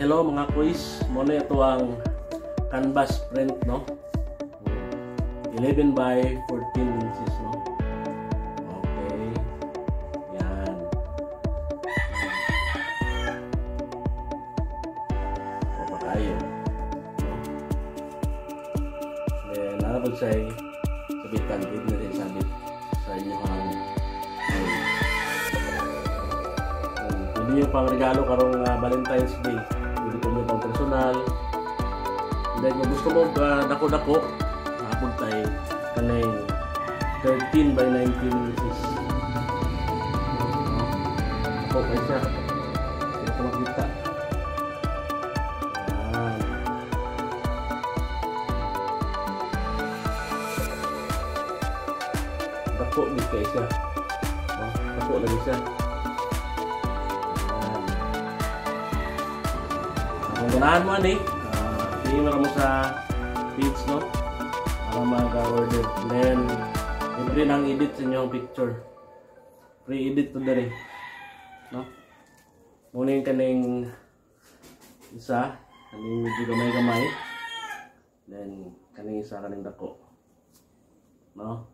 Hello mga quiz, muna ito ang canvas print, no? 11 by 14 inches, no? Okay. Yan. Papakayo. No? Then, narapod sa'y sabitan. Hindi na rin sabit sa inyong hindi nyo pang regalo karong Valentine's Day. Hindi ko nyo pang personal. Then, kung gusto mo dako-dako, nakapod tayo kanay 13 by 19 inches. Ako kayo siya. Hindi ko makita. Yan. Dako din kayo siya. Dako lagi siya. Kung ganahan mo ani, tingin mo sa page, no? Para mag-order. Then, libre nang edit sa inyong picture. Pre-edit to dali. No? Muna yung kaning isa. Kaning medyo gamay-gamay. Then, kaning isa kaning dako. No?